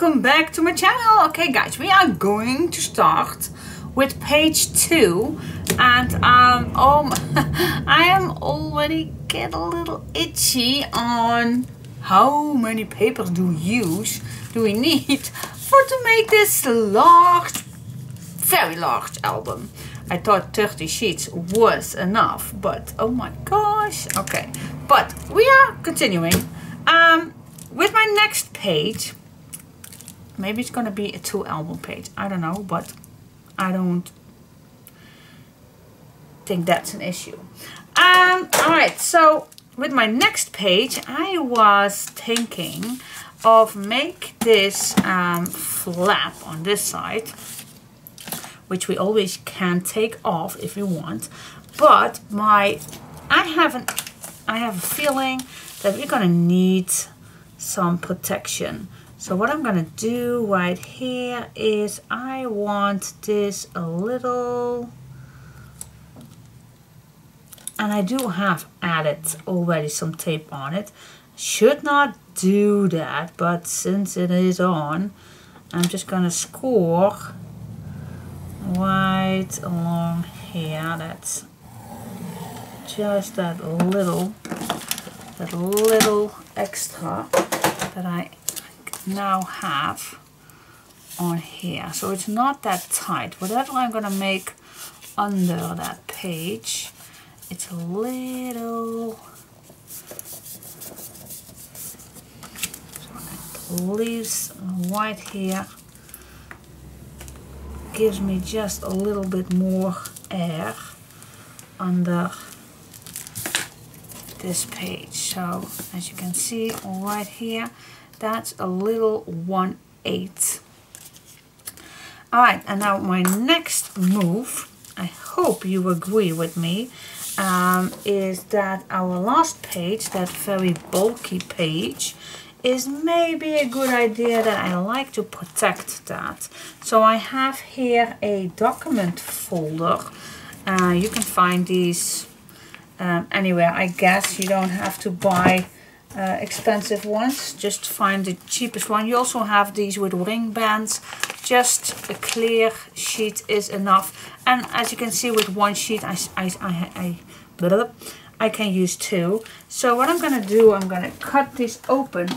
welcome back to my channel. Okay guys, we are going to start with page 2 and I am already get a little itchy on how many papers do we need to make this large, very large album. I thought 30 sheets was enough, but oh my gosh. Okay, but we are continuing with my next page. Maybe it's gonna be a 2 album page, I don't know, but I don't think that's an issue. Alright, so with my next page I was thinking of make this flap on this side, which we always can take off if you want, but I have a feeling that we're gonna need some protection. So what I'm gonna do right here is I want this a little, and I do have added already some tape on it. Should not do that, but since it is on, I'm just gonna score right along here. That's just that little extra that I now have on here. So it's not that tight. Whatever I'm gonna make under that page, it's a little, so it leaves right here, gives me just a little bit more air under this page. So as you can see right here, that's a little 1/8. Alright, and now my next move, I hope you agree with me, is that our last page, that very bulky page, is maybe a good idea that I like to protect that. So I have here a document folder. You can find these anywhere. I guess you don't have to buy expensive ones, just find the cheapest one. You also have these with ring bands. Just a clear sheet is enough, and as you can see with one sheet I can use 2. So what I'm gonna do, I'm gonna cut this open.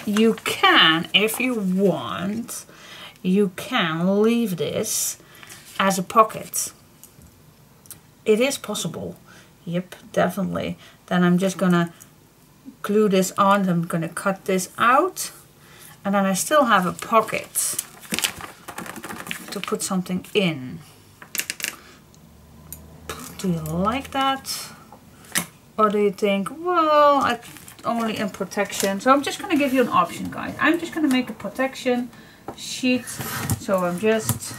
You can, if you want, you can leave this as a pocket. It is possible. Yep, definitely. Then I'm just gonna glue this on. I'm gonna cut this out, and then I still have a pocket to put something in. Do you like that? Or do you think, well, I only in protection? So I'm just gonna give you an option, guys. I'm just gonna make a protection sheet. So I'm just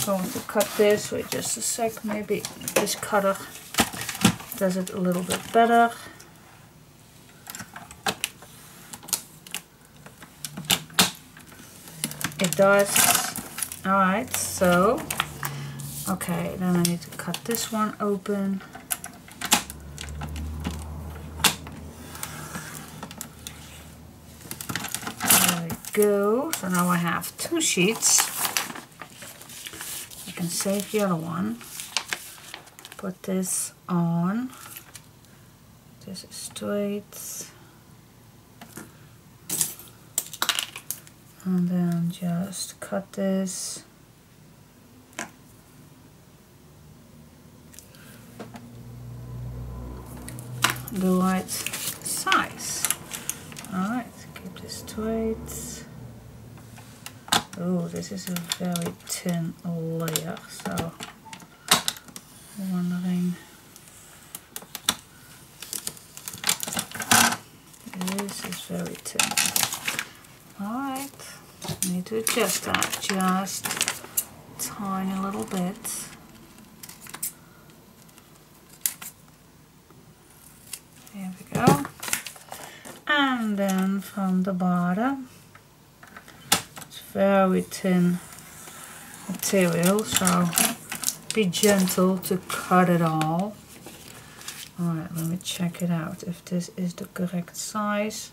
going to cut this. Wait just a sec, maybe this cutter does it a little bit better. It does. Alright, so okay, then I need to cut this one open. There we go. So now I have 2 sheets. I can save the other one. Put this on. This is straight. And then just cut this. The right size. Alright, keep this straight. Oh, this is a very thin layer, so I'm wondering. This is very thin. Alright, need to adjust that just a tiny little bit. There we go. And then from the bottom, it's very thin material, so be gentle to cut it all. Alright, let me check it out if this is the correct size.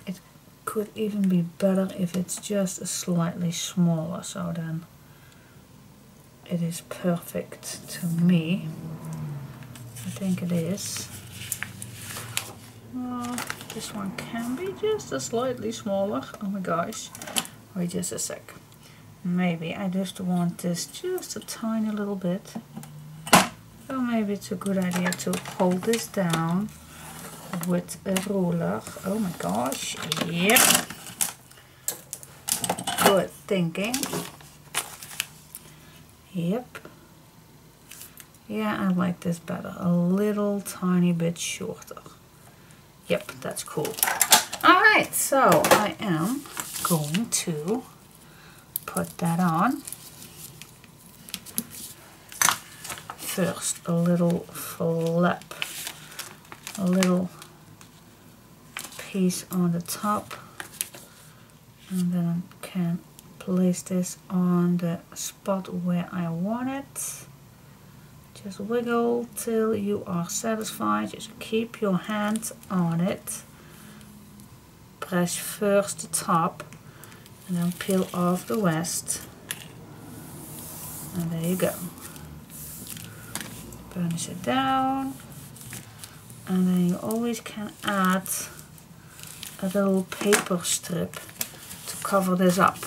It could even be better if it's just slightly smaller, so then it is perfect to me. I think it is. This one can be just a slightly smaller. Oh my gosh. Wait just a sec. Maybe I just want this just a tiny little bit. So maybe it's a good idea to hold this down with a ruler. Oh my gosh. Yep. Good thinking. Yep. Yeah, I like this better. A little tiny bit shorter. Yep, that's cool. Alright, so I am going to put that on. First, a little flap. A little piece on the top. And then I can place this on the spot where I want it. Just wiggle till you are satisfied. Just keep your hand on it. Press first the top and then peel off the rest. And there you go. Burnish it down. And then you always can add a little paper strip to cover this up.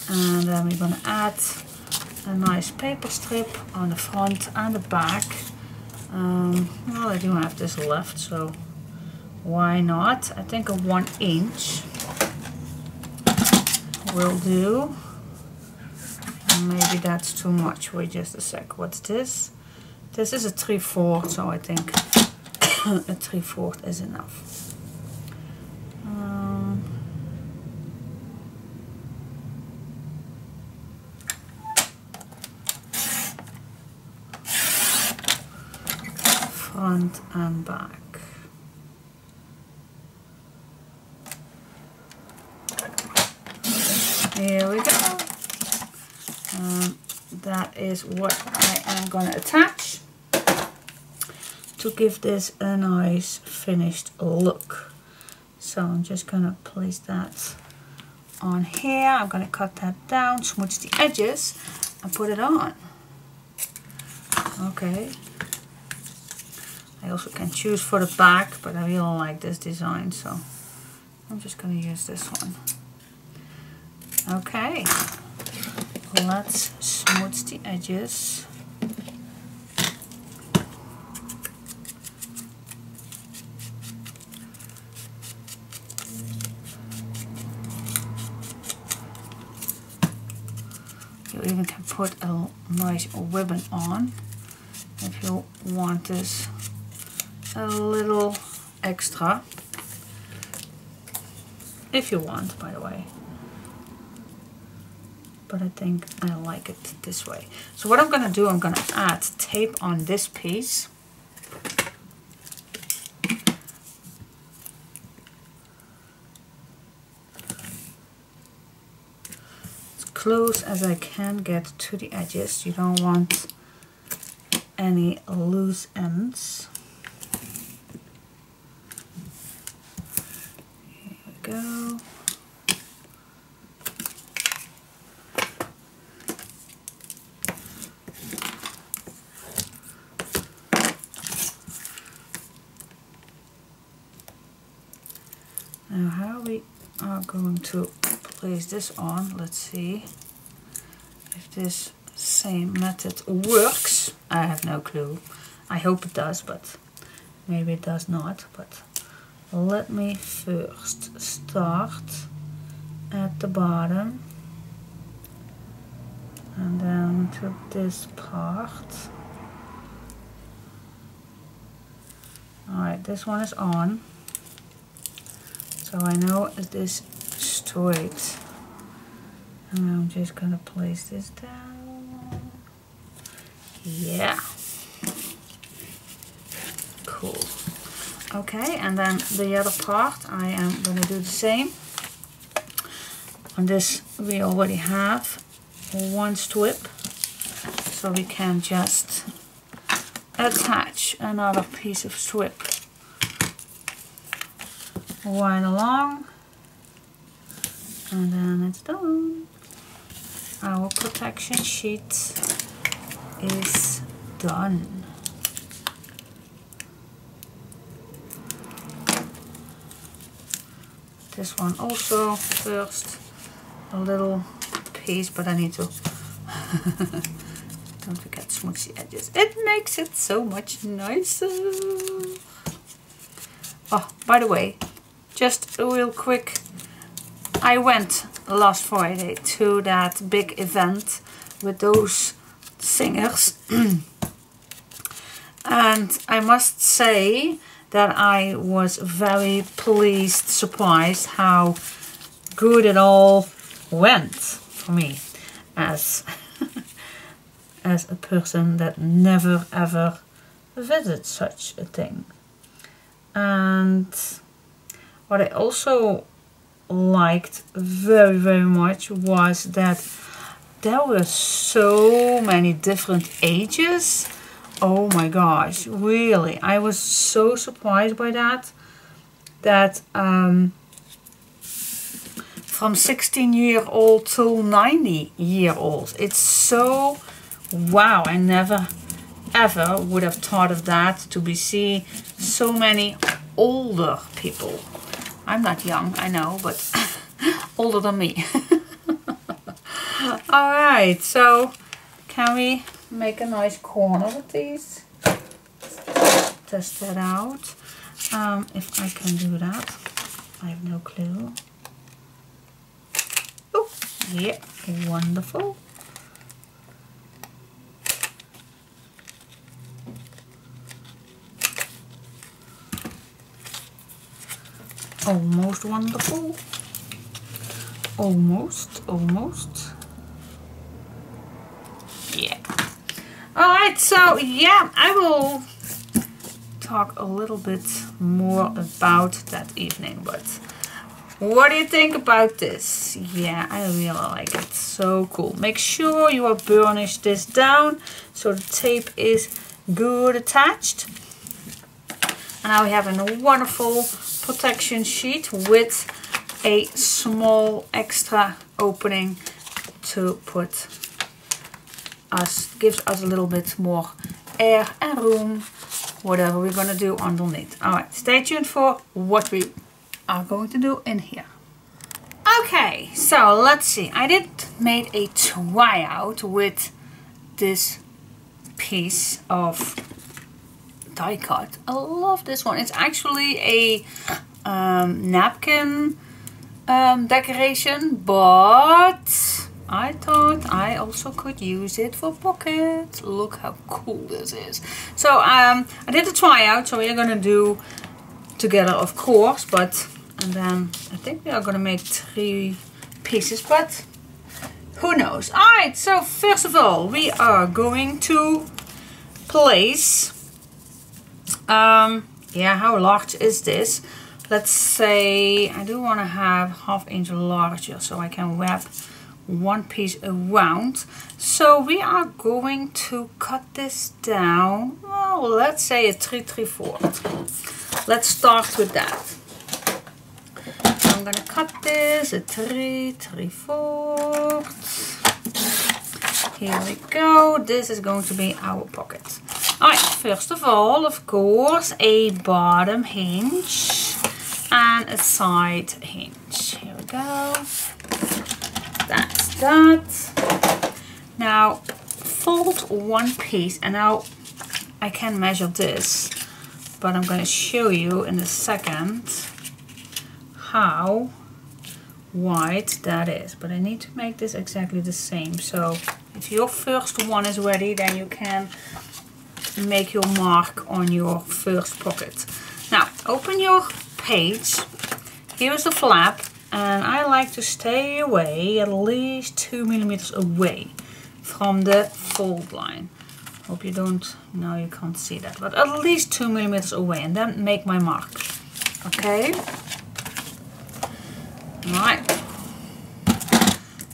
And then we're going to add a nice paper strip on the front and the back. Well, I do have this left, so why not? I think a 1 inch will do. Maybe that's too much. Wait just a sec. What's this? This is a 3/4, so I think a 3/4 is enough. Front and back. Here we go. That is what I am going to attach to give this a nice finished look. So I'm just going to place that on here. I'm going to cut that down, smooch the edges, and put it on. Okay. I also can choose for the back, but I really like this design, so I'm just going to use this one. Okay, let's smooth the edges. You even can put a nice ribbon on if you want this a little extra, if you want, by the way, but I think I like it this way. So what I'm going to do, I'm going to add tape on this piece. As close as I can get to the edges. You don't want any loose ends. Go. Now how we are going to place this on, let's see if this same method works. I have no clue. I hope it does, but maybe it does not. But let me first start at the bottom and then to this part. Alright, this one is on, so I know it is straight, and I'm just gonna place this down. Yeah, cool. Okay, and then the other part I am going to do the same. On this we already have one strip, so we can just attach another piece of strip right along. And then it's done. Our protection sheet is done. This one also first a little piece, but I need to don't forget smoothy edges. It makes it so much nicer. Oh, by the way, just a real quick, I went last Friday to that big event with those singers and I must say that I was very pleased, surprised how good it all went for me as as a person that never ever visited such a thing. And what I also liked very much was that there were so many different ages. Oh my gosh, really, I was so surprised by that from 16-year-old to 90-year-olds. It's so, wow, I never ever would have thought of that, to be see so many older people. I'm not young, I know, but older than me. Alright, so can we make a nice corner with these? Test that out. If I can do that, I have no clue. Oh, yeah, wonderful. Almost wonderful. Almost. Yeah. Alright, so yeah, I will talk a little bit more about that evening, but what do you think about this? Yeah, I really like it. So cool. Make sure you burnish this down so the tape is good attached. And now we have a wonderful protection sheet with a small extra opening to put gives us a little bit more air and room, whatever we're gonna do underneath. Alright, stay tuned for what we are going to do in here. Okay, so let's see. I did made a tryout with this piece of die cut. I love this one. It's actually a napkin decoration, but I thought I also could use it for pockets. Look how cool this is. So I did a tryout, so we're gonna do together, of course, and then I think we are gonna make 3 pieces, but who knows. Alright, so first of all we are going to place yeah, how large is this? Let's say I do want to have 1/2 inch larger so I can wrap one piece around. So we are going to cut this down, well, let's say a 3 3/4. Let's start with that. So I'm gonna cut this a 3 3/4. Here we go. This is going to be our pocket. Alright, first of all, of course, a bottom hinge and a side hinge. Here we go. That's that. Now fold one piece, and now I can measure this, but I'm going to show you in a second how wide that is. But I need to make this exactly the same. So if your first one is ready, then you can make your mark on your first pocket. Now open your page. Here is the flap, and I like to stay away at least 2 millimeters away from the fold line. Hope you don't, no, you can't see that, but at least 2 millimeters away, and then make my mark. Okay. Alright.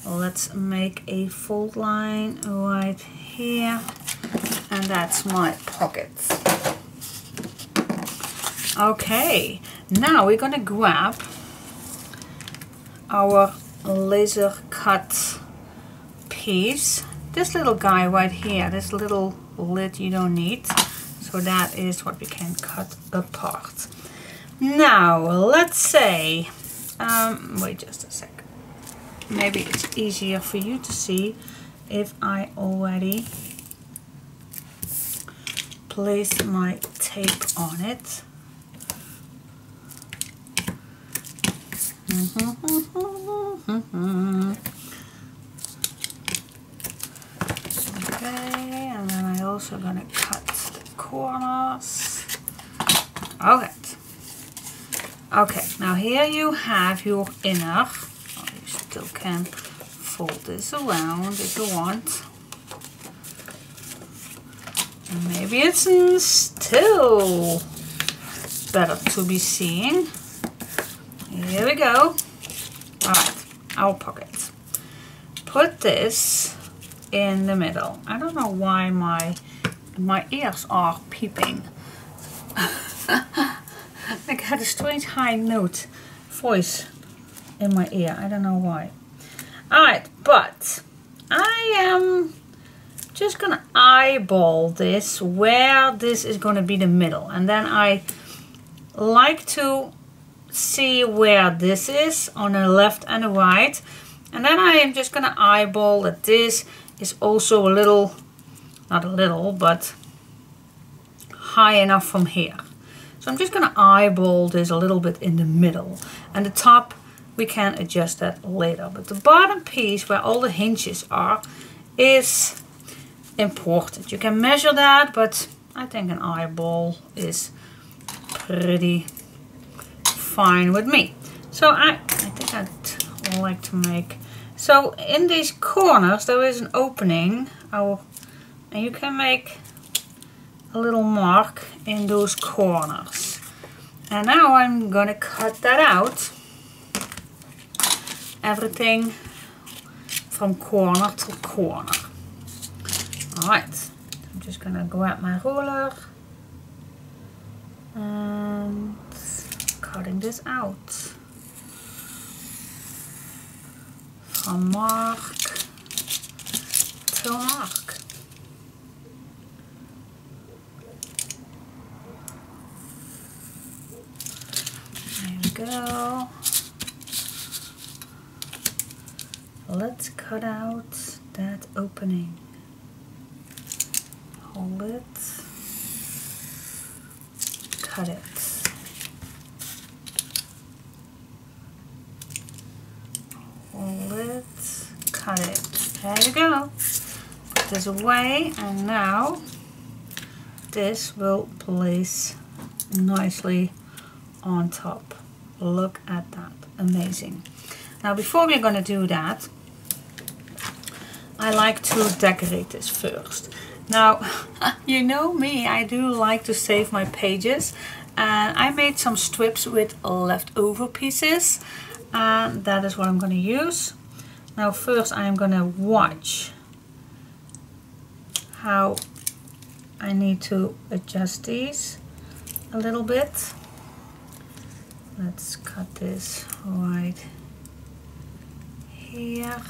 Let's make a fold line right here. And that's my pocket. Okay, now we're gonna grab our laser cut piece. This little guy right here, this little lid you don't need. So that is what we can cut apart. Now, let's say, wait just a sec. Maybe it's easier for you to see if I already place my tape on it. Okay, and then I'm also gonna cut the corners. Alright. Okay, now here you have your inner. Oh, you still can fold this around if you want. And maybe it's still better to be seen. Here we go. Alright, our pocket. Put this in the middle. I don't know why my ears are peeping. Like I had a strange high note voice in my ear. I don't know why. Alright, but I am just gonna eyeball this where this is gonna be the middle. And then I like to see where this is on the left and the right. And then I am just gonna eyeball that this is also a little, not a little, but high enough from here. So I'm just gonna eyeball this a little bit in the middle. And the top, we can adjust that later. But the bottom piece where all the hinges are is important. You can measure that, but I think an eyeball is pretty fine with me. So I think I'd like to make, so in these corners there is an opening, and you can make a little mark in those corners. And now I'm gonna cut that out, everything from corner to corner. Alright, I'm just gonna grab my ruler and cutting this out from mark to mark. There we go. Let's cut out that opening. Hold it, cut it. Hold it, cut it. There you go. Put this away, and now this will place nicely on top. Look at that, amazing. Now before we're going to do that, I like to decorate this first. Now, you know me, I do like to save my pages, and I made some strips with leftover pieces, and that is what I'm going to use. Now first I'm going to watch how I need to adjust these a little bit. Let's cut this right here,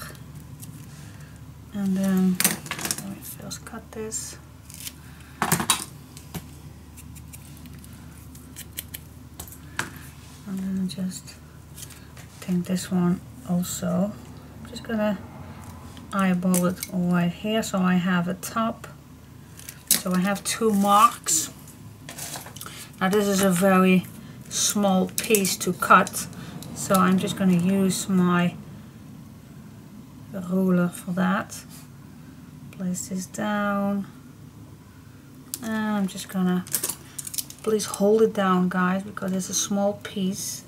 and then let me first cut this. And then just think this one also. I'm just gonna eyeball it right here so I have a top. So I have two marks. Now this is a very small piece to cut, so I'm just going to use my ruler for that. Place this down, and I'm just gonna, please hold it down guys, because it's a small piece.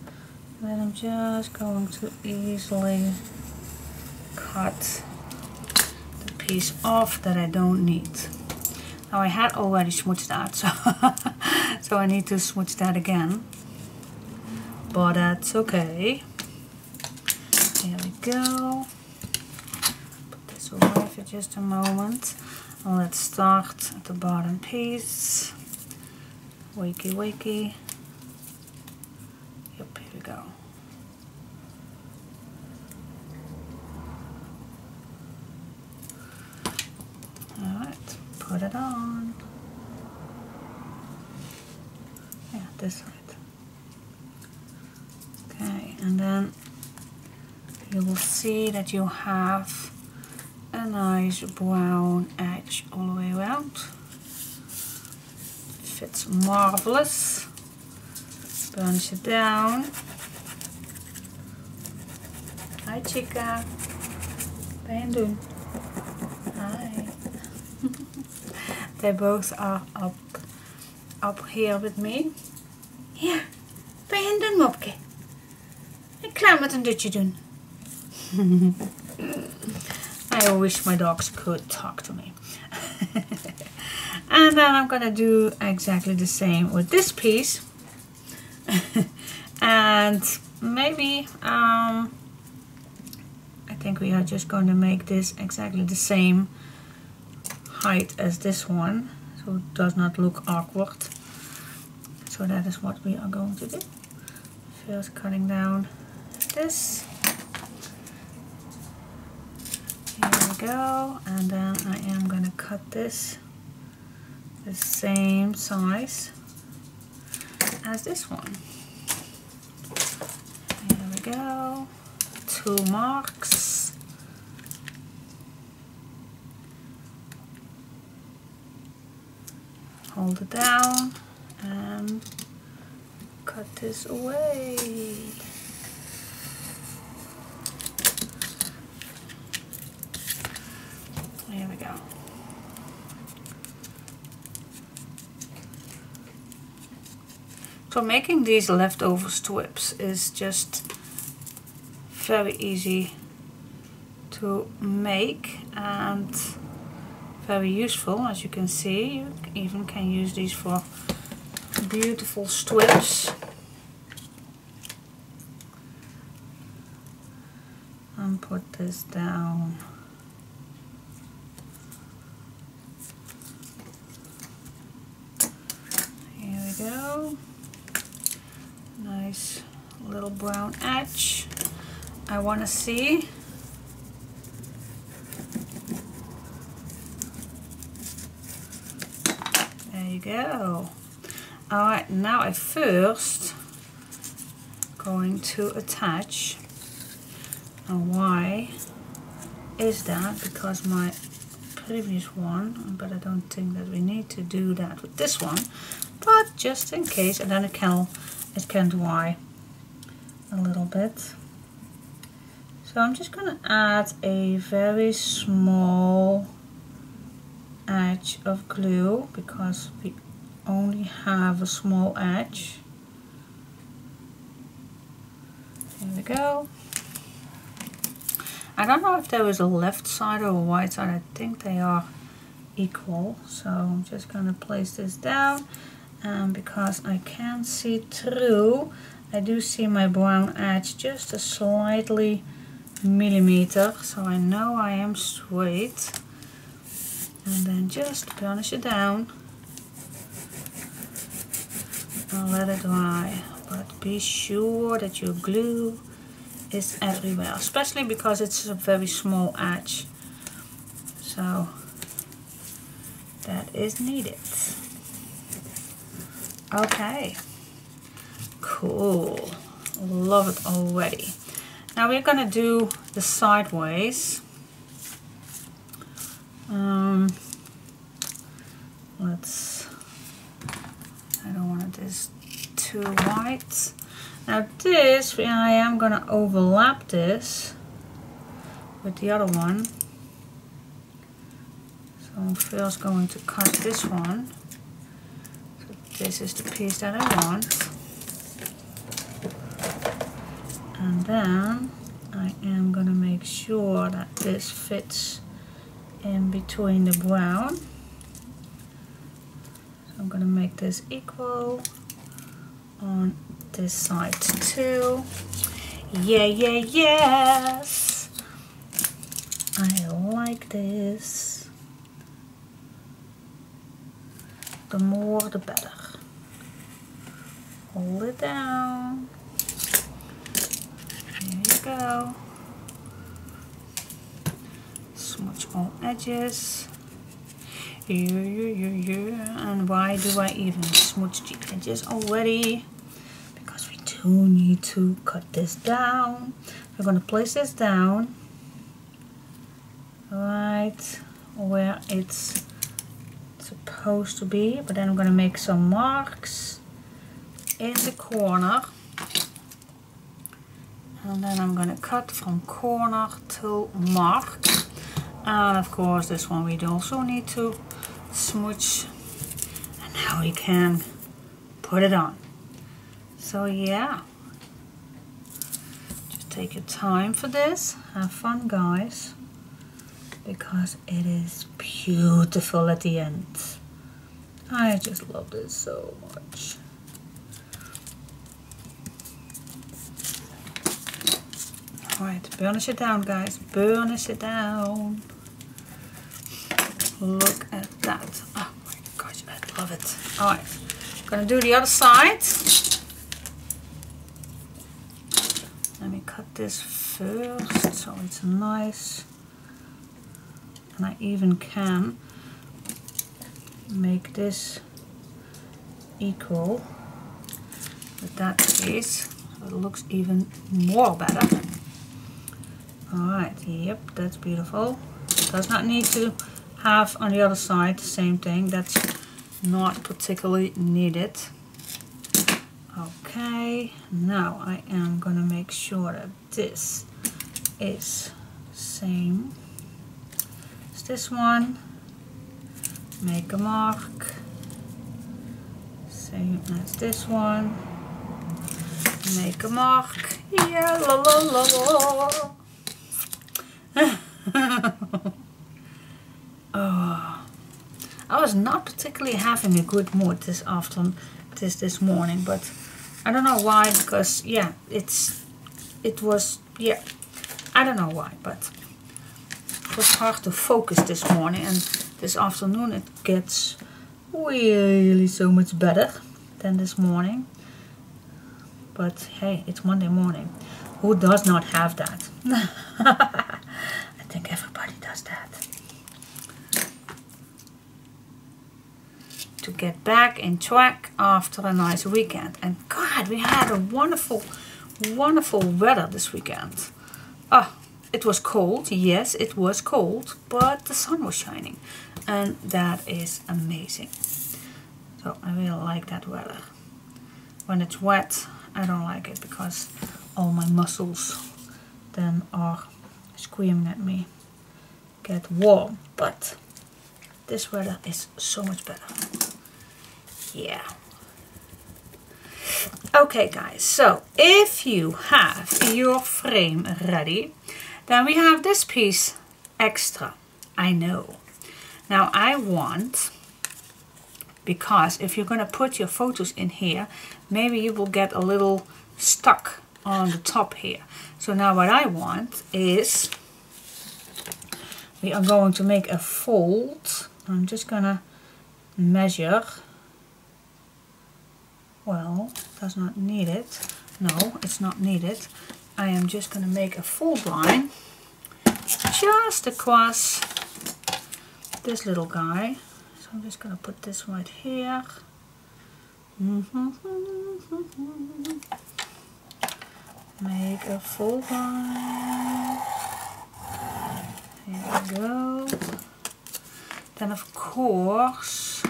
And then I'm just going to easily cut the piece off that I don't need. Now I had already smudged that, so I need to smudge that again. But that's okay. Here we go. Put this away for just a moment. And let's start at the bottom piece. Wakey wakey. Yep, here we go. put it on. Yeah, this side. Okay, and then you will see that you have a nice brown edge all the way around. Fits marvelous. Burnish it down. Hi Chica. Wat ben je aan het doen? Hi. They both are up here with me. Hier, wat ben je aan het doen, Mopke? Ik klaar met een dutje doen. I wish my dogs could talk to me. And then I'm gonna do exactly the same with this piece. And maybe I think we are just going to make this exactly the same height as this one, so it does not look awkward. So that is what we are going to do. First cutting down this. Here we go, and then I am going to cut this the same size as this one. Here we go, 2 marks. Hold it down and cut this away. There we go. So making these leftover strips is just very easy to make and very useful. As you can see, you even can use these for beautiful strips. And put this down. Here we go. Nice little brown edge. I want to see. There you go. Alright, now I first going to attach. And why is that? Because my previous one, but I don't think that we need to do that with this one, but just in case, and then it can dry a little bit. So I'm just going to add a very small edge of glue because we only have a small edge. Here we go. I don't know if there is a left side or a right side. I think they are equal. So I'm just going to place this down, and because I can see through, I do see my brown edge just a slightly millimeter, so I know I am straight. And then just burnish it down and let it dry. But be sure that your glue is everywhere, especially because it's a very small edge, so that is needed. Okay, cool, love it already. Now we're gonna do the sideways. I don't want this too white. Now this, I am gonna overlap this with the other one. So I'm first going to cut this one. So this is the piece that I want. And then I am gonna make sure that this fits in between the brown. So I'm gonna make this equal on this side too. Yeah, yeah, yes. I like this. The more the better. Hold it down. There you go. Smudge all edges. And why do I even smudge the edges already? Because we do need to cut this down. We're going to place this down right where it's supposed to be, but then I'm going to make some marks in the corner, and then I'm going to cut from corner to mark. And of course this one we also need to smudge, and now we can put it on. So yeah, just take your time for this, have fun guys, because it is beautiful at the end. I just love this so much. Alright, burnish it down guys, burnish it down. Look at that. Oh my gosh, I love it. Alright, gonna do the other side. Let me cut this first so it's nice. And I even can make this equal with that piece, so it looks even more better. Alright, yep, that's beautiful. Does not need to have on the other side the same thing, that's not particularly needed. Okay, now I am gonna make sure that this is same as this one. Make a mark, same as this one. Make a mark. Yeah, la la la la. Oh, I was not particularly having a good mood this afternoon, this morning, but I don't know why, because yeah, it was, yeah, I don't know why, but it was hard to focus this morning, and this afternoon it gets really so much better than this morning. But hey, it's Monday morning. Who does not have that? I think everybody does that. To get back in track after a nice weekend. And God, we had a wonderful, wonderful weather this weekend. Oh, it was cold. Yes, it was cold, but the sun was shining. And that is amazing. So I really like that weather. When it's wet, I don't like it because all my muscles then are screaming at me. Get warm, but this weather is so much better. Yeah. Okay guys, so if you have your frame ready, then we have this piece extra. I know. Now I want, because if you're going to put your photos in here, maybe you will get a little stuck on the top here. So now what I want is, we are going to make a fold. I'm just going to measure. Well, does not need it. No, it's not needed. I am just going to make a fold line just across this little guy. So I'm just going to put this right here. Make a fold line. Here we go. Then of course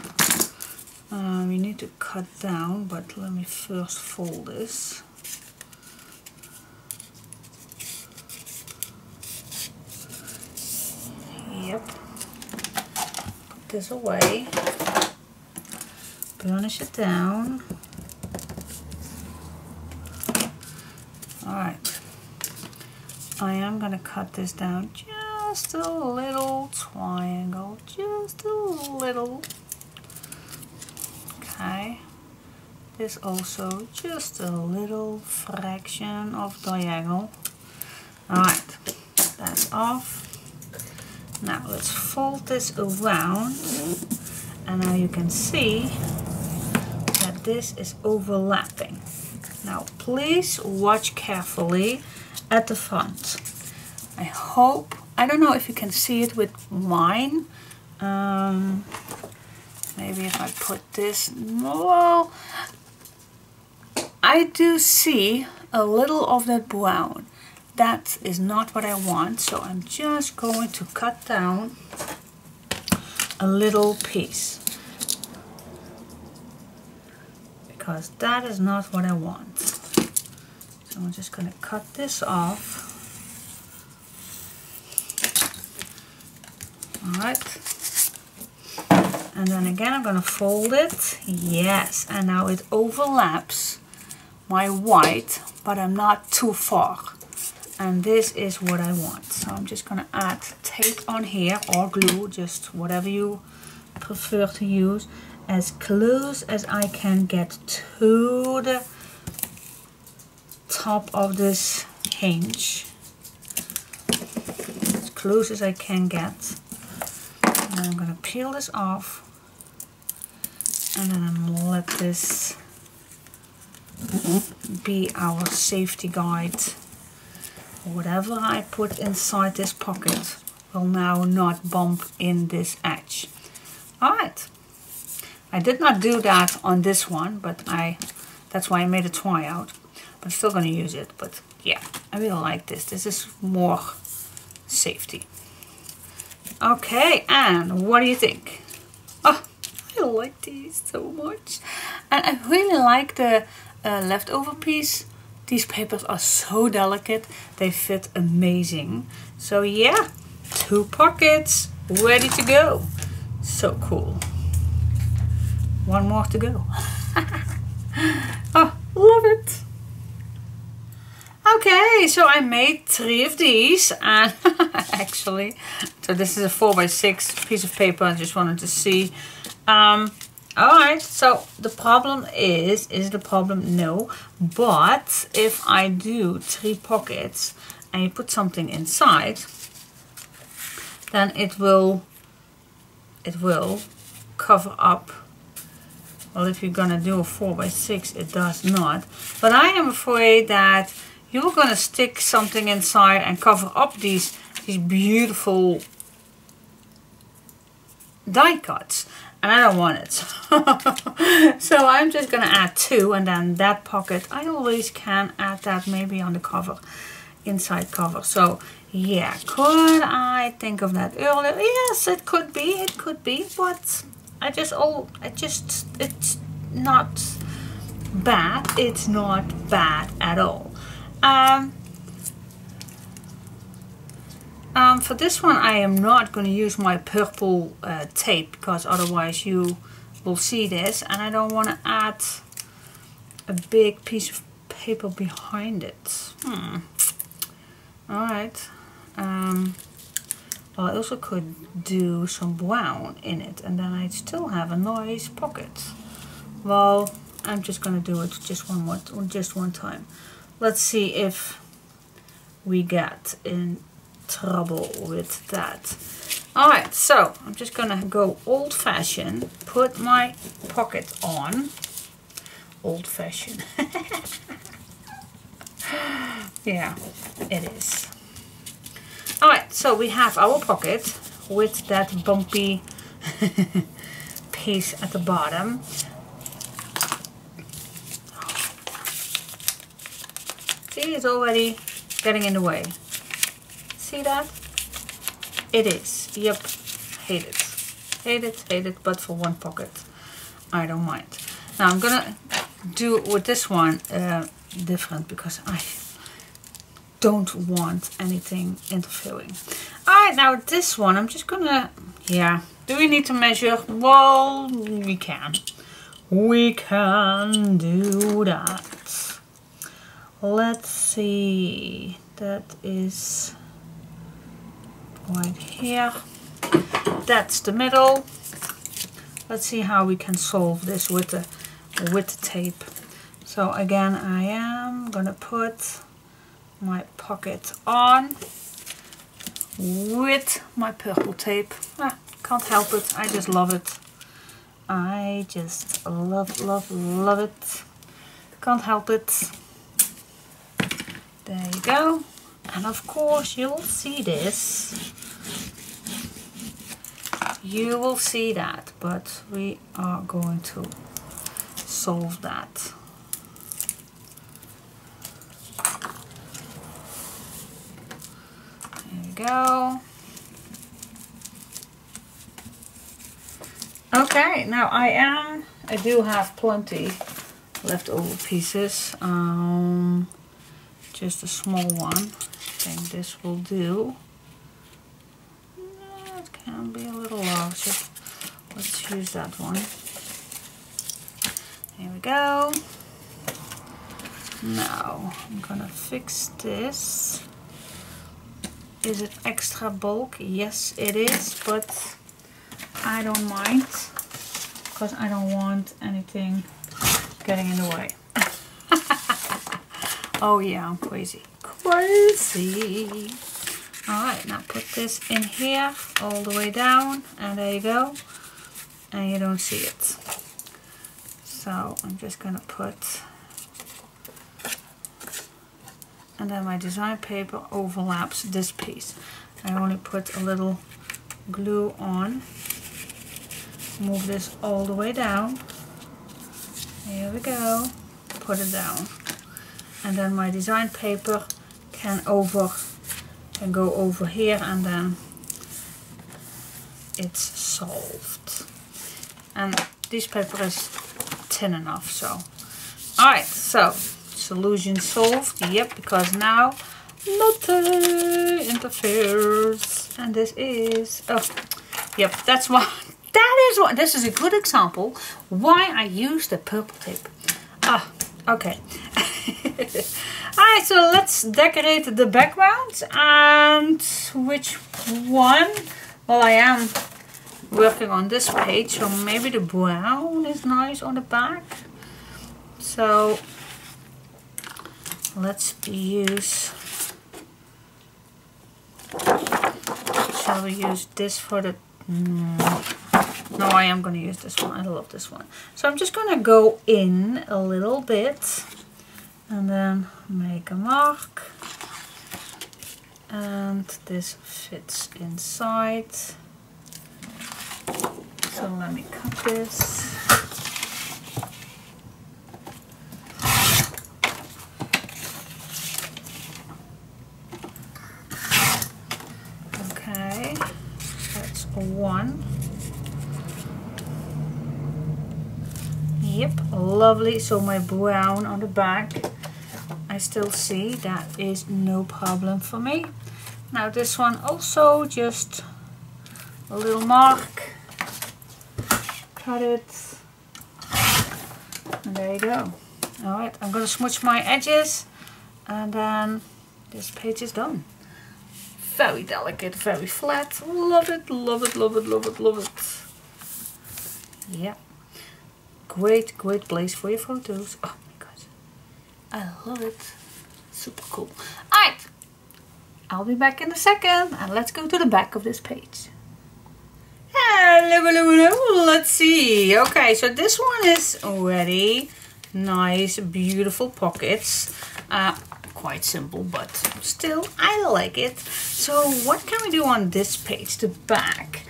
we need to cut down, but let me first fold this. Yep. Put this away. Burnish it down. Alright. I am going to cut this down just a little triangle. Just a little. Okay. This also just a little fraction of diagonal. Alright. That's off. Now let's fold this around, and now you can see that this is overlapping. Now please watch carefully at the front. I hope, I don't know if you can see it with mine, maybe if I put this, well, I do see a little of that brown. That is not what I want, so I'm just going to cut down a little piece, because that is not what I want. So I'm just going to cut this off. Alright, and then again I'm going to fold it. Yes, and now it overlaps my white, but I'm not too far. And this is what I want. So I'm just going to add tape on here, or glue, just whatever you prefer to use, as close as I can get to the top of this hinge. As close as I can get. And I'm going to peel this off, and then I'm going to let this be our safety guide. Whatever I put inside this pocket will now not bump in this edge. Alright, I did not do that on this one, but that's why I made a try out. But I'm still going to use it. But yeah, I really like this. This is more safety. Okay, and what do you think? Oh, I like these so much. And I really like the leftover piece. These papers are so delicate. They fit amazing. So yeah, 2 pockets ready to go. So cool. 1 more to go. Oh, love it. Okay, so I made 3 of these, and actually, so this is a 4x6 piece of paper. I just wanted to see. Alright, so the problem is the problem? No, but if I do 3 pockets and you put something inside, then it will cover up. Well, if you're gonna do a 4x6, it does not. But I am afraid that you're gonna stick something inside and cover up these beautiful die cuts, and I don't want it. So I'm just gonna add 2, and then that pocket, I always can add that maybe on the cover, inside cover. So yeah, could I think of that earlier? Yes, it could be, but it's not bad. It's not bad at all. For this one, I am not going to use my purple tape, because otherwise you will see this, and I don't want to add a big piece of paper behind it. Alright. Well, I also could do some brown in it, and then I'd still have a nice pocket. Well, I'm just going to do it just one time. Let's see if we get in trouble with that. Alright, so I'm just gonna go old-fashioned, put my pocket on. Old-fashioned. Yeah, it is. Alright, so we have our pocket with that bumpy piece at the bottom. See, it's already getting in the way. See that? It is. Yep. Hate it. Hate it, hate it, but for 1 pocket, I don't mind. Now I'm gonna do with this one different, because I don't want anything interfering. Alright, now this one, I'm just gonna, yeah. Do we need to measure? Well, we can. We can do that. Let's see. That is right here. That's the middle. Let's see how we can solve this with the tape. So again, I am gonna put my pocket on with my purple tape. Can't help it. I just love it. I just love it. Can't help it. There you go. And of course you'll see this. You will see that, but we are going to solve that. There we go. Okay, now I do have plenty leftover pieces. Just a small one. I think this will do. It can be a little larger. Let's use that one. Here we go. Now I'm gonna fix this. Is it extra bulk? Yes, it is, but I don't mind because I don't want anything getting in the way. Oh yeah, I'm crazy. Crazy. Alright, now put this in here all the way down, and there you go. And you don't see it. So I'm just gonna put, and then my design paper overlaps this piece. I only put a little glue on. Move this all the way down. Here we go. Put it down. And then my design paper can go over here, and then it's solved. And this paper is thin enough, so. Alright, so solution solved. Yep, because now nothing interferes. And this is, oh, yep, that's why. That is what, this is a good example why I use the purple tape. Ah, okay. Alright, so let's decorate the background. And which one? Well, I am working on this page, so maybe the brown is nice on the back. So let's use, shall we use this for the, no, I am going to use this one. I love this one. So I'm just going to go in a little bit and then make a mark. And this fits inside. So let me cut this. Okay, that's one. Yep, lovely. So my brown on the back, I still see, that is no problem for me. Now this one also, just a little mark, cut it, and there you go. Alright, I'm going to smudge my edges, and then this page is done. Very delicate, very flat. Love it, love it, love it, love it, love it. Yeah. Great, great place for your photos. Oh my god. I love it. Super cool. Alright. I'll be back in a second, and let's go to the back of this page. Hello, hello, hello. Let's see. Okay, so this one is ready. Nice, beautiful pockets. Quite simple, but still, I like it. So what can we do on this page, the back?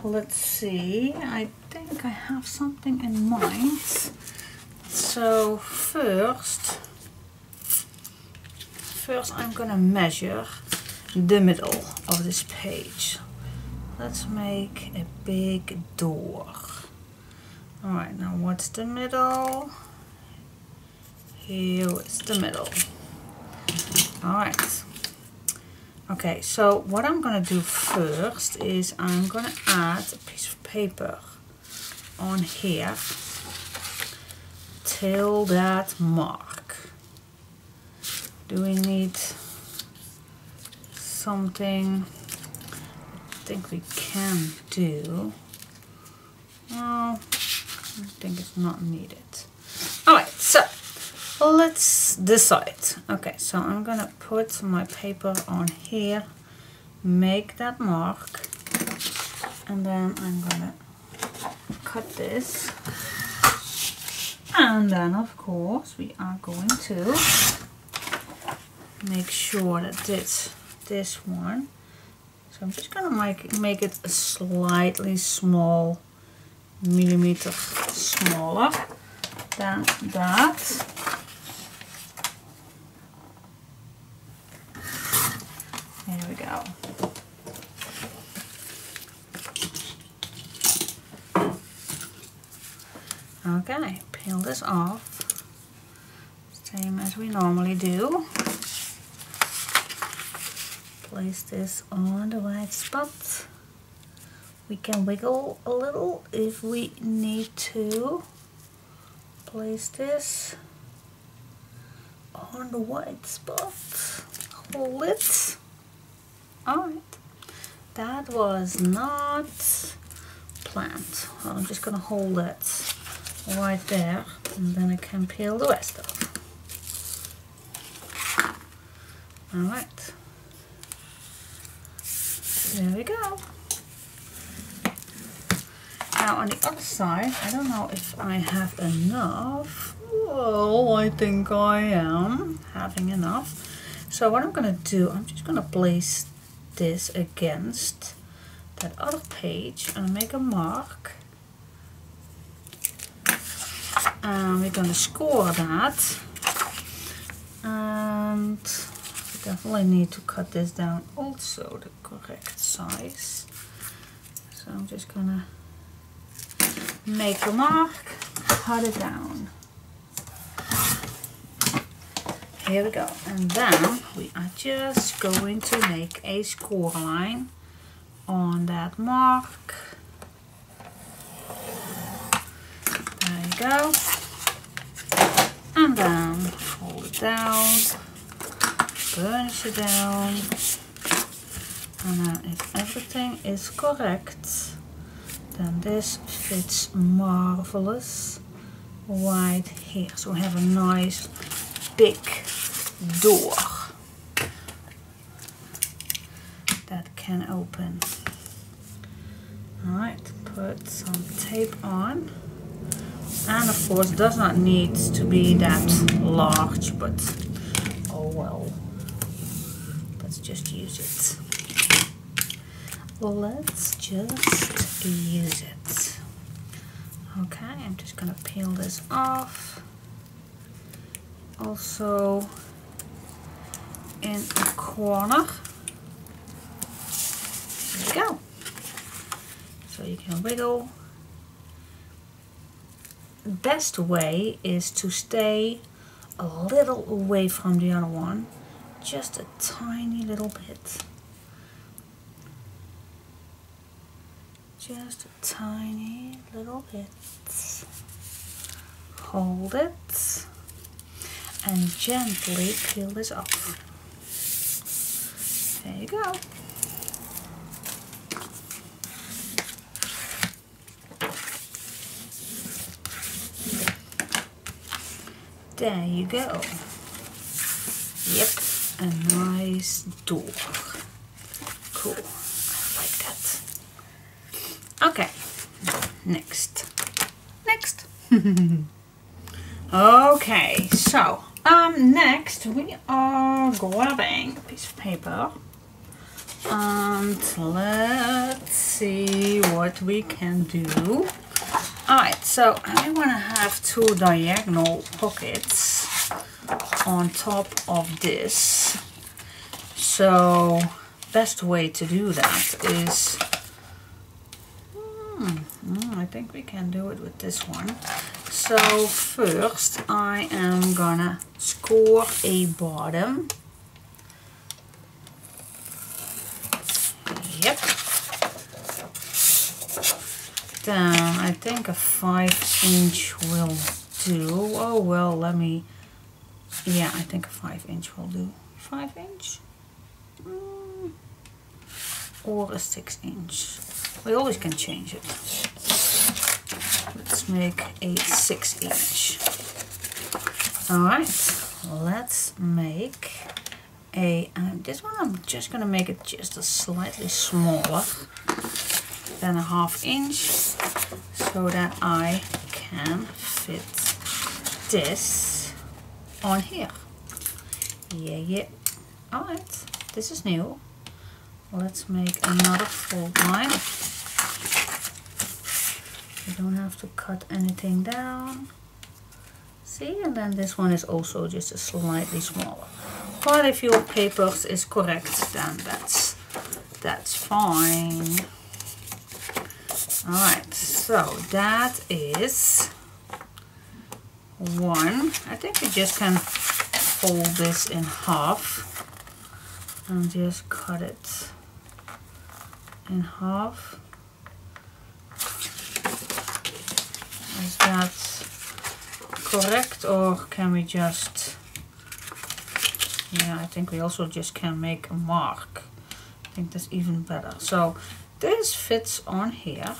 Let's see. I think I have something in mind. So first I'm gonna measure the middle of this page. Let's make a big door. Alright, now what's the middle? Here is the middle. Alright. Okay, so what I'm gonna do first is I'm gonna add a piece of paper on here till that mark. Do we need something? I think we can do. No, I think it's not needed. Alright, so let's decide. Okay, so I'm gonna put my paper on here, make that mark, and then I'm gonna cut this. And then of course we are going to make sure that this one So I'm just gonna make it a slightly small millimeter smaller than that. There we go. Okay, peel this off, same as we normally do. Place this on the right spot. We can wiggle a little if we need to. Place this on the white spot. Hold it. Alright. That was not planned. I'm just gonna hold that right there and then I can peel the rest off. Alright. There we go. Now on the other side, I don't know if I have enough. Well, I think I am having enough. So what I'm going to do, I'm just going to place this against that other page and make a mark. And we're going to score that. And we definitely need to cut this down also the correct size. So I'm just going to make a mark, cut it down. Here we go. And then we are just going to make a score line on that mark. There you go. And then fold it down, burnish it down. And then if everything is correct, then this fits marvelous right here. So we have a nice big door that can open. Alright, put some tape on. And of course it does not need to be that large, but oh well. Let's just use it. Let's just use it. Okay, I'm just gonna peel this off. Also in a corner. There we go. So you can wiggle. The best way is to stay a little away from the other one. Just a tiny little bit. Just a tiny little bit. Hold it and gently peel this off. There you go. There you go. Yep, a nice door. Cool, I like that. Okay, next. Okay, so next we are grabbing a piece of paper and let's see what we can do. Alright, so I want to have two diagonal pockets on top of this. So best way to do that is I think we can do it with this one. So first I am gonna score a bottom. Yep. Then I think a 5" will do. Oh well, let me, yeah, I think a 5" will do. 5". Or a 6". We always can change it. Let's make a 6". Alright, let's make a, this one I'm just gonna make it just a slightly smaller than a 1/2", so that I can fit this on here. Yeah. Alright, this is new. let's make another fold line. You don't have to cut anything down. See, and then this one is also just a slightly smaller. But if your papers is correct, then that's fine. Alright, so that is one. I think you just can fold this in half and just cut it in half. Is that correct, or can we just, yeah, I think we also just can make a mark. I think that's even better. So this fits on here.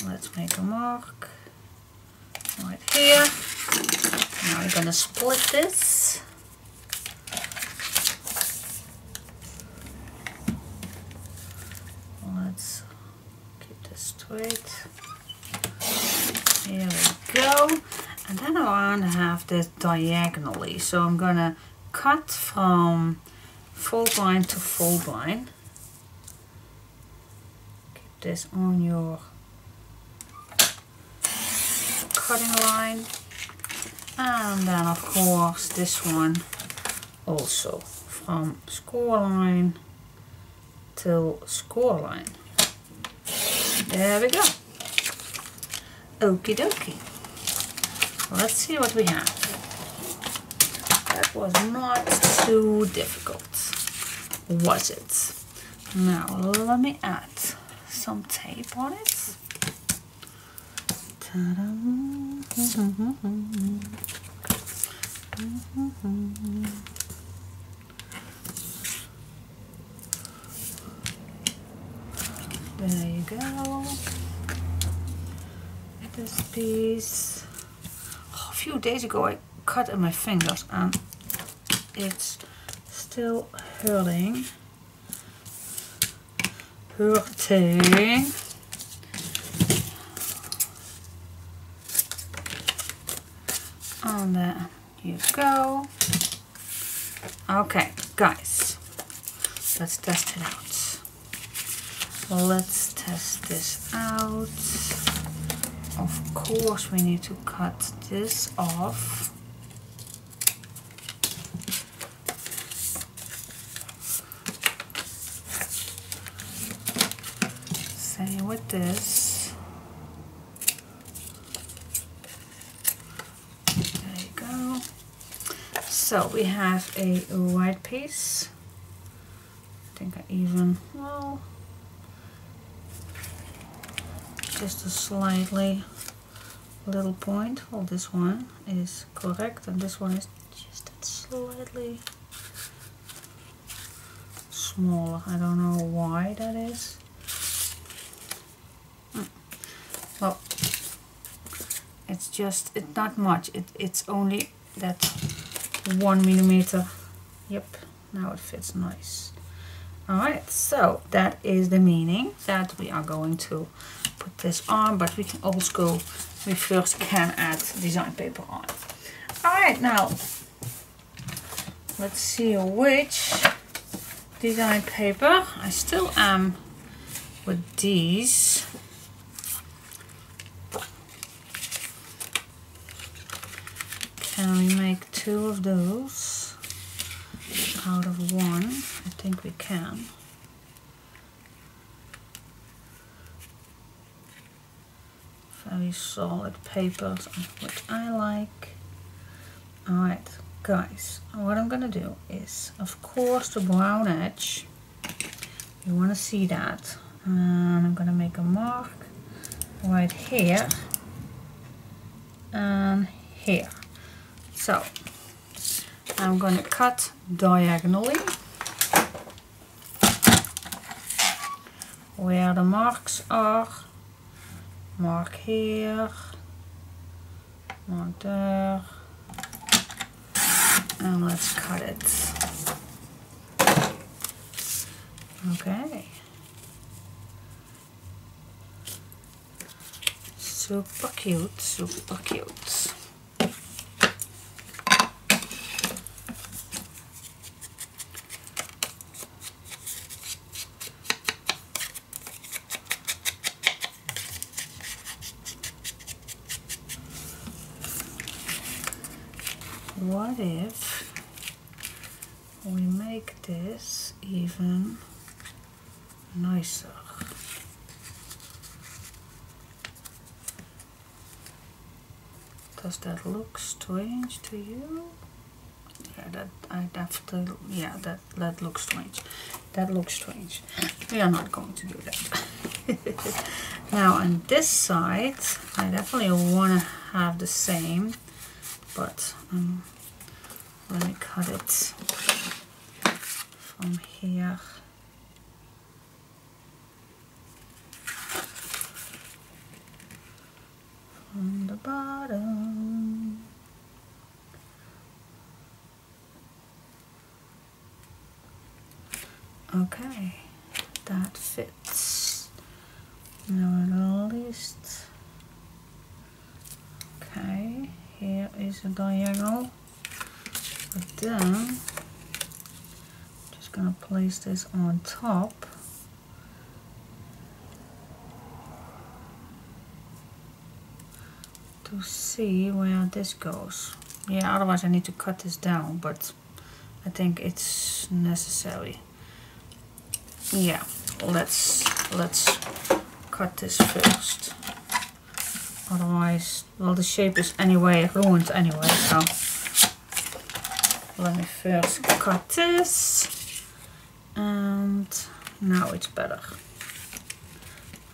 Let's make a mark right here. Now we're gonna split this. Let's keep this straight. Here we go. And then I want to have this diagonally. So I'm gonna cut from fold line to fold line. Keep this on your cutting line. And then of course this one also from score line till score line. There we go. Okie dokie. Let's see what we have. That was not too difficult, was it? Now let me add some tape on it. Ta-da. There you go. This piece. Oh, a few days ago I cut in my fingers and it's still hurting. And there you go. Okay, guys, let's test it out. Let's test this out. Of course, we need to cut this off. Same with this. There you go. So we have a white piece. I think I even, well, just a slightly little point. Well, this one is correct and this one is just a slightly smaller. I don't know why that is. Well, it's not much. It's only that 1 millimeter. Yep, now it fits nice. Alright, so that is the meaning that we are going to put this on, but we first can add design paper on. Alright, now let's see which design paper. I still am with these. Can we make 2 of those out of 1? I think we can. Very solid papers, which I like. Alright, guys, what I'm gonna do is, of course, the brown edge. You want to see that. And I'm gonna make a mark right here and here. So I'm going to cut diagonally where the marks are. Mark here, mark there, and let's cut it. Okay. Super cute, super cute. what if we make this even nicer? Does that look strange to you? Yeah, that looks strange. That looks strange. We are not going to do that. Now on this side, I definitely want to have the same, but let me cut it from here. From the bottom. Okay, that fits. Now at least. Okay, here is a diagonal. But then, just gonna place this on top. To see where this goes. Yeah, otherwise I need to cut this down, but I think it's necessary. Yeah, let's cut this first. Otherwise, well, the shape is anyway ruined anyway, so let me first cut this, and now it's better.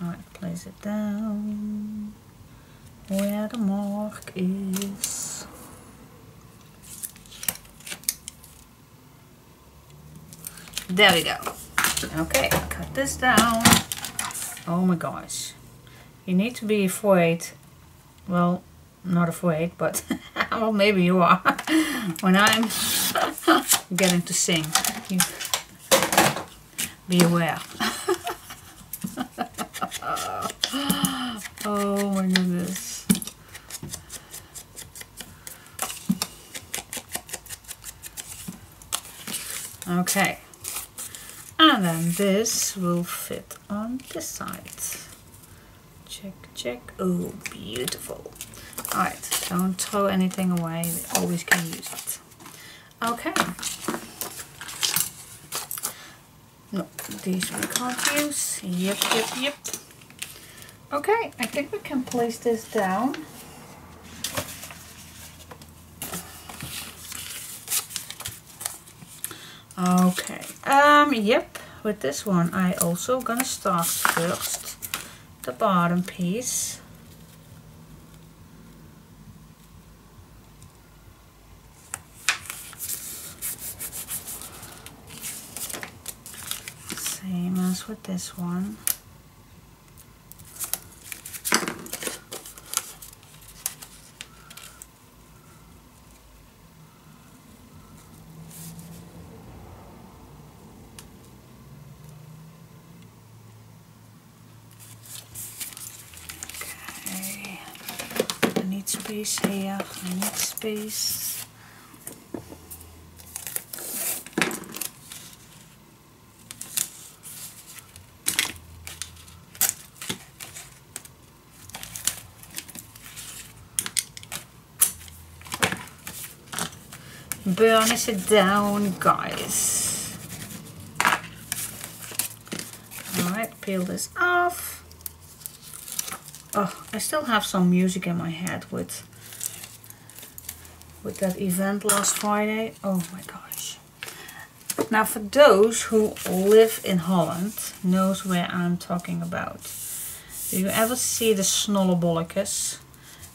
Alright, place it down where the mark is. There we go. Okay, cut this down. Oh my gosh. You need to be afraid. Well, not afraid, but well, maybe you are. When I'm getting to sing, you be aware. Oh my goodness. Okay. And then this will fit on this side. Check, check. Oh, beautiful. Alright, don't throw anything away. We always can use it. Okay. No, these we can't use. Yep, yep, yep. Okay, I think we can place this down. Okay, yep, with this one I also gonna start first the bottom piece. Same as with this one. Space here, I need space. Burnish it down, guys. Alright, peel this off. Oh, I still have some music in my head with that event last Friday. Oh my gosh. Now for those who live in Holland, knows where I'm talking about. Do you ever see the snollebolletjes?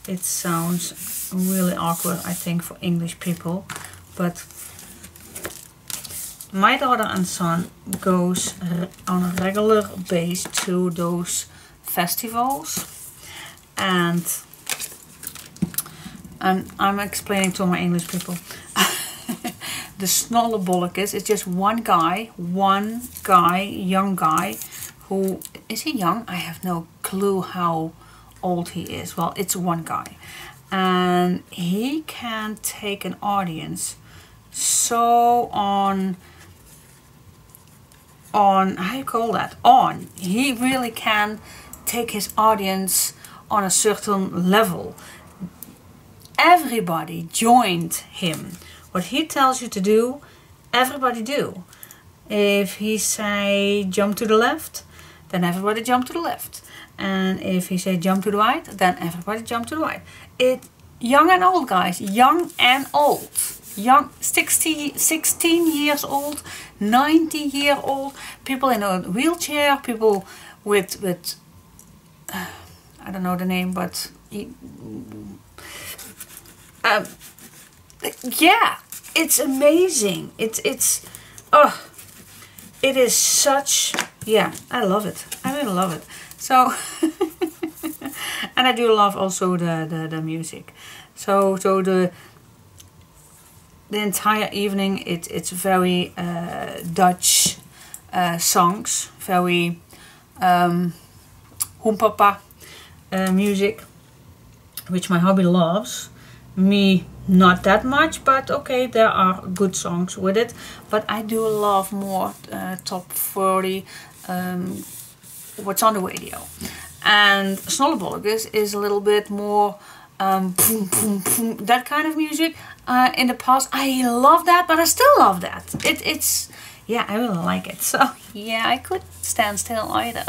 It sounds really awkward, I think, for English people, but my daughter and son goes on a regular basis to those festivals. And I'm explaining to my English people. The snollebolletjes is just one guy, young guy, who, is he young? I have no clue how old he is. Well, it's one guy. And he can take an audience so on, how you call that? On. He really can take his audience on a certain level. everybody joined him. What he tells you to do, everybody do. If he say jump to the left, then everybody jump to the left. And if he say jump to the right, then everybody jump to the right. Young and old, guys, young and old. Young, 16 years old, 90-year-old, people in a wheelchair, people with I don't know the name, but yeah, it's amazing. It is such, yeah, I love it. I really love it. So, and I do love also the music. So the entire evening, it's very Dutch songs, very hoempapa music, which my hubby loves. Me, not that much, but okay, there are good songs with it. But I do love more top 40, what's on the radio. And Snollebolletjes is a little bit more boom, boom, boom, that kind of music. In the past, I love that, but I still love that. It's, yeah, I really like it. So, yeah, I could stand still either.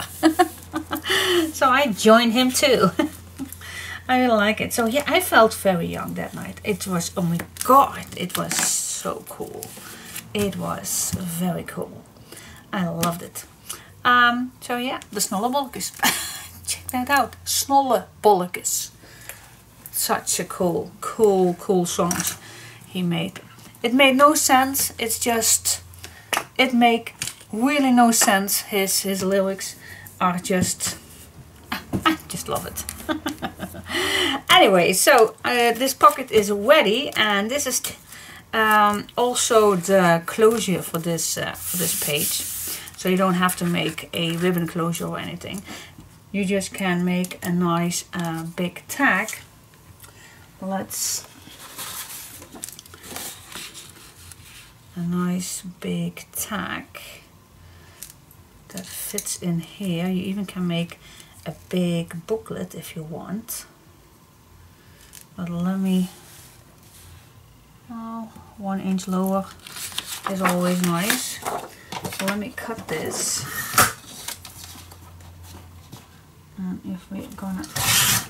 So I joined him too. I really like it. So, yeah, I felt very young that night. It was, oh my God, it was so cool. It was very cool. I loved it. So, yeah, the Snollebolletjes. Check that out. Snollebolletjes. Such a cool songs he made. It made no sense. It's just, it make really no sense. His lyrics are just, I just love it. Anyway, so this pocket is ready, and this is also the closure for this page. So you don't have to make a ribbon closure or anything. You just can make a nice big tag. Let's a nice big tag that fits in here. You even can make a big booklet if you want. But let me, oh, 1 inch lower is always nice. So let me cut this. And if we're gonna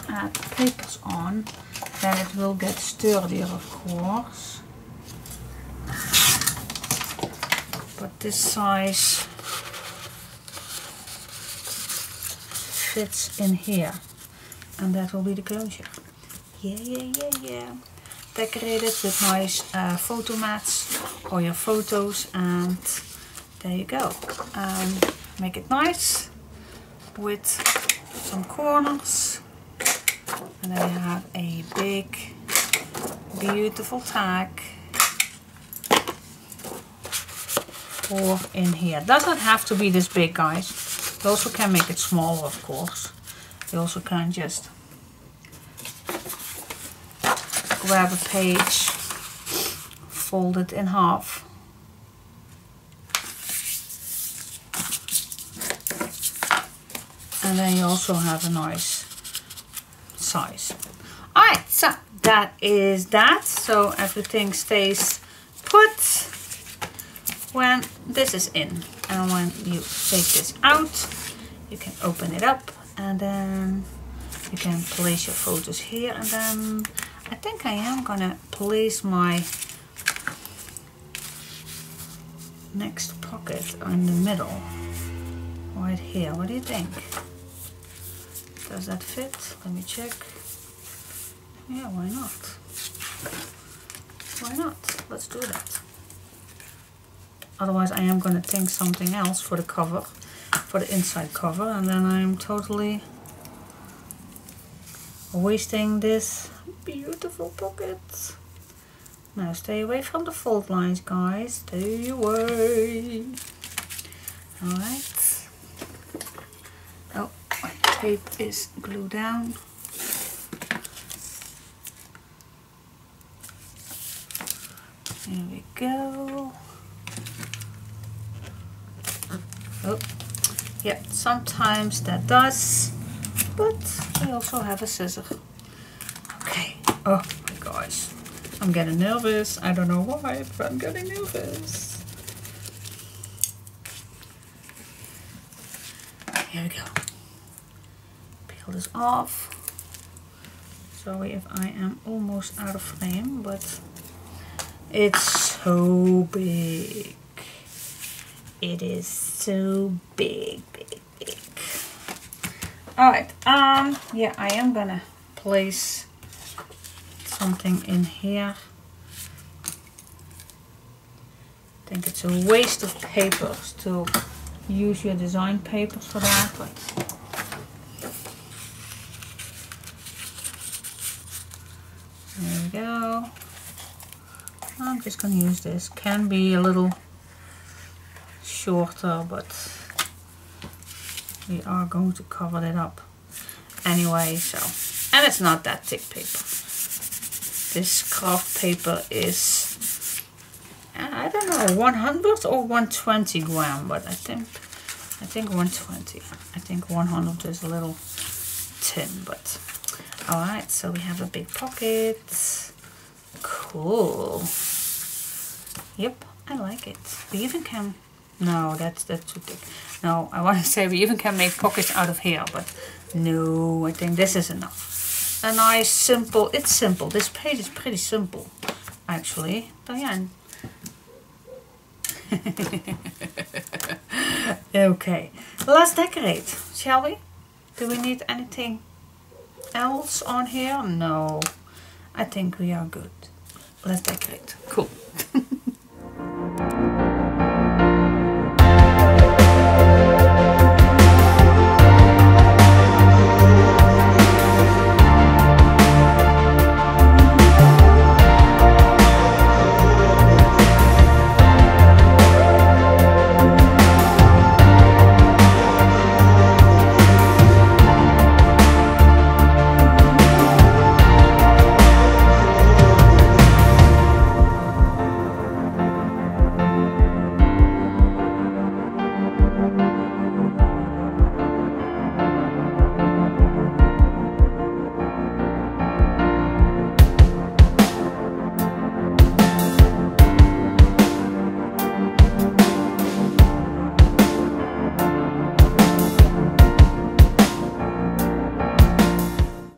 add papers on, then it will get sturdier, of course. But this size fits in here, and that will be the closure. Yeah. Decorate it with nice photo mats or your photos, and there you go. Make it nice with some corners, and then you have a big, beautiful tag for in here. Does not have to be this big, guys. You also can make it smaller, of course. You also can just grab a page, fold it in half, and then you also have a nice size. Alright, so that is that. So everything stays put when this is in. And when you take this out, you can open it up, and then you can place your photos here. And then I think I am gonna place my next pocket in the middle, right here. What do you think? Does that fit? Let me check. Yeah, why not? Why not? Let's do that. Otherwise I am going to think something else for the cover, for the inside cover, and then I'm totally wasting this beautiful pocket. Now stay away from the fold lines, guys. Stay away. Alright. Oh, my tape is glued down. Here we go. Oh, yeah, sometimes that does, but I also have a scissor. Okay, oh my God. guys. I'm getting nervous. I don't know why, but I'm getting nervous. Here we go. Peel this off. Sorry if I am almost out of frame, but it's so big. It is so big, big, big. Alright, yeah, I am gonna place something in here. I think it's a waste of papers to use your design paper for that, but there we go. I'm just gonna use this. Can be a little shorter, but we are going to cover it up anyway. So, and it's not that thick paper. This kraft paper is, I don't know, 100 or 120 gram, but I think 120. I think 100 is a little thin, but all right. So we have a big pocket. Cool. Yep, I like it. We even can. No, that's too thick. No, I want to say we even can make pockets out of here, but no, I think this is enough. A nice simple. It's simple. This page is pretty simple, actually. Diane. Okay, let's decorate, shall we? Do we need anything else on here? No, I think we are good. Let's decorate. Cool.